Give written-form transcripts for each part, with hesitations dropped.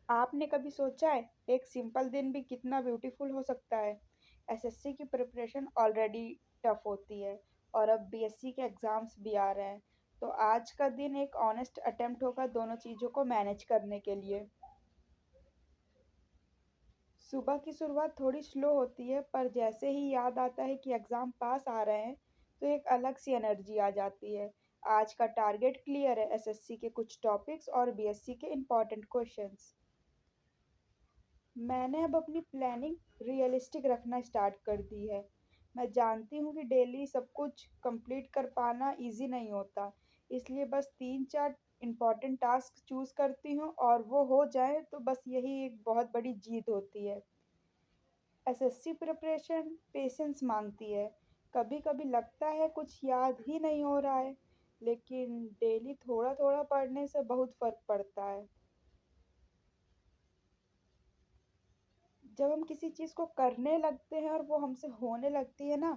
आपने कभी सोचा है एक सिंपल दिन भी कितना ब्यूटीफुल हो सकता है? एसएससी की प्रिपरेशन ऑलरेडी टफ होती है और अब बीएससी के एग्ज़ाम्स भी आ रहे हैं। तो आज का दिन एक ऑनेस्ट अटेम्प्ट होगा दोनों चीज़ों को मैनेज करने के लिए। सुबह की शुरुआत थोड़ी स्लो होती है पर जैसे ही याद आता है कि एग्ज़ाम पास आ रहे हैं तो एक अलग सी एनर्जी आ जाती है। आज का टारगेट क्लियर है, एसएससी के कुछ टॉपिक्स और बीएससी के इम्पोर्टेंट क्वेश्चंस। मैंने अब अपनी प्लानिंग रियलिस्टिक रखना स्टार्ट कर दी है। मैं जानती हूँ कि डेली सब कुछ कंप्लीट कर पाना इजी नहीं होता, इसलिए बस 3-4 इम्पोर्टेंट टास्क चूज़ करती हूँ और वो हो जाए तो बस यही एक बहुत बड़ी जीत होती है। एसएससी प्रिपरेशन पेशेंस मांगती है। कभी-कभी लगता है कुछ याद ही नहीं हो रहा है, लेकिन डेली थोड़ा-थोड़ा पढ़ने से बहुत फ़र्क पड़ता है। जब हम किसी चीज़ को करने लगते हैं और वो हमसे होने लगती है ना,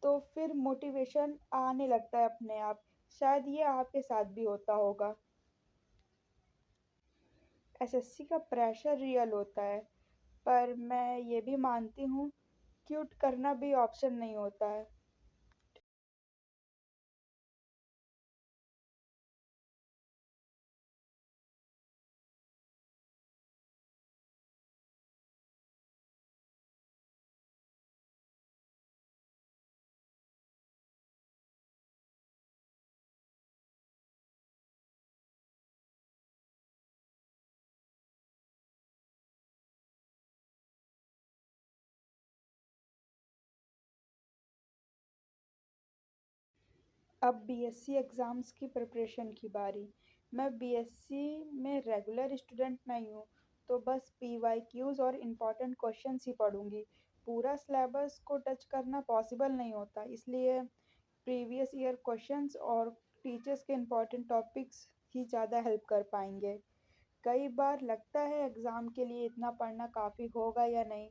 तो फिर मोटिवेशन आने लगता है अपने आप। शायद ये आपके साथ भी होता होगा। एसएससी का प्रेशर रियल होता है, पर मैं ये भी मानती हूँ क्विट करना भी ऑप्शन नहीं होता है। अब बीएससी एग्ज़ाम्स की प्रिपरेशन की बारी। मैं बीएससी में रेगुलर स्टूडेंट नहीं हूँ, तो बस पीवाईक्यूज़ और इम्पोर्टेंट क्वेश्चंस ही पढ़ूँगी। पूरा सिलेबस को टच करना पॉसिबल नहीं होता, इसलिए प्रीवियस ईयर क्वेश्चंस और टीचर्स के इम्पोर्टेंट टॉपिक्स ही ज़्यादा हेल्प कर पाएँगे। कई बार लगता है एग्ज़ाम के लिए इतना पढ़ना काफ़ी होगा या नहीं,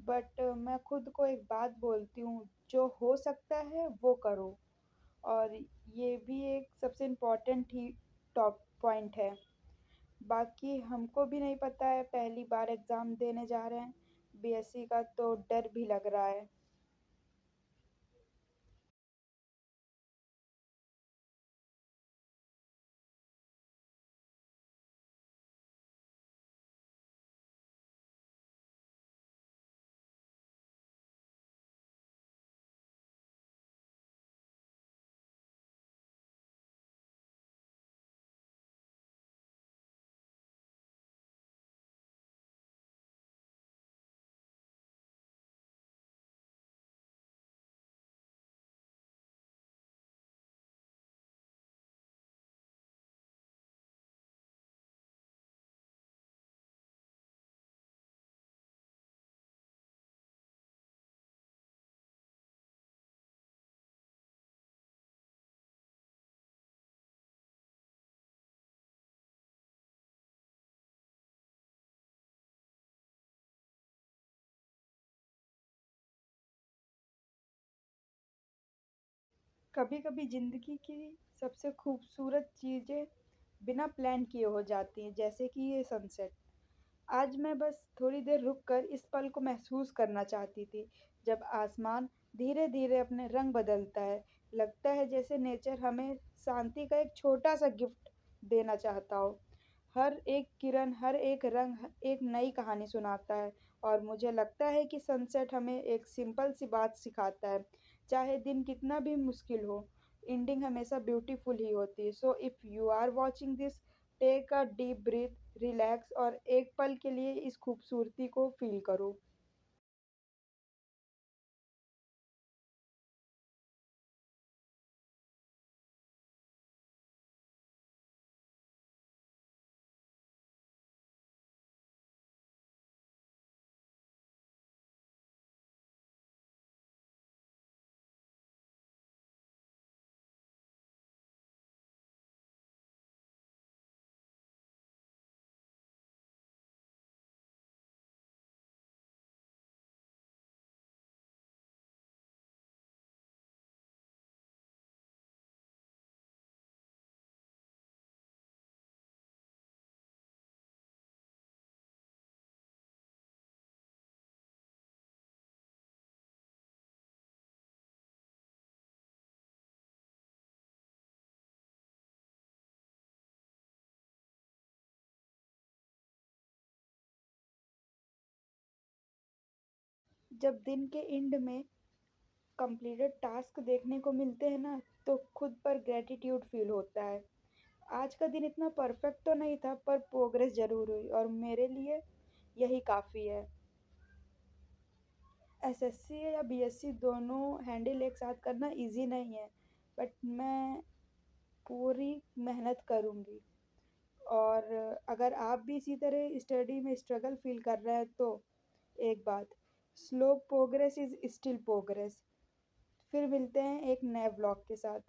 बट मैं खुद को एक बात बोलती हूँ, जो हो सकता है वो करो। और ये भी एक सबसे इम्पोर्टेंट ही टॉप पॉइंट है। बाकी हमको भी नहीं पता है, पहली बार एग्ज़ाम देने जा रहे हैं बीएससी का, तो डर भी लग रहा है। कभी-कभी ज़िंदगी की सबसे खूबसूरत चीज़ें बिना प्लान किए हो जाती हैं, जैसे कि ये सनसेट। आज मैं बस थोड़ी देर रुक कर इस पल को महसूस करना चाहती थी, जब आसमान धीरे-धीरे अपने रंग बदलता है। लगता है जैसे नेचर हमें शांति का एक छोटा-सा गिफ्ट देना चाहता हो। हर एक किरण, हर एक रंग एक नई कहानी सुनाता है और मुझे लगता है कि सनसेट हमें एक सिंपल सी बात सिखाता है, चाहे दिन कितना भी मुश्किल हो, एंडिंग हमेशा ब्यूटीफुल ही होती है। So if you are watching this, take a deep breath, relax और एक पल के लिए इस खूबसूरती को फ़ील करो। जब दिन के एंड में कंप्लीटेड टास्क देखने को मिलते हैं ना, तो खुद पर ग्रैटिट्यूड फील होता है। आज का दिन इतना परफेक्ट तो नहीं था, पर प्रोग्रेस ज़रूर हुई और मेरे लिए यही काफ़ी है। एसएससी या बीएससी दोनों हैंडल एक साथ करना इजी नहीं है, बट मैं पूरी मेहनत करूँगी। और अगर आप भी इसी तरह स्टडी में स्ट्रगल फील कर रहे हैं तो एक बात, slow progress is still progress. फिर मिलते हैं एक नए ब्लॉग के साथ।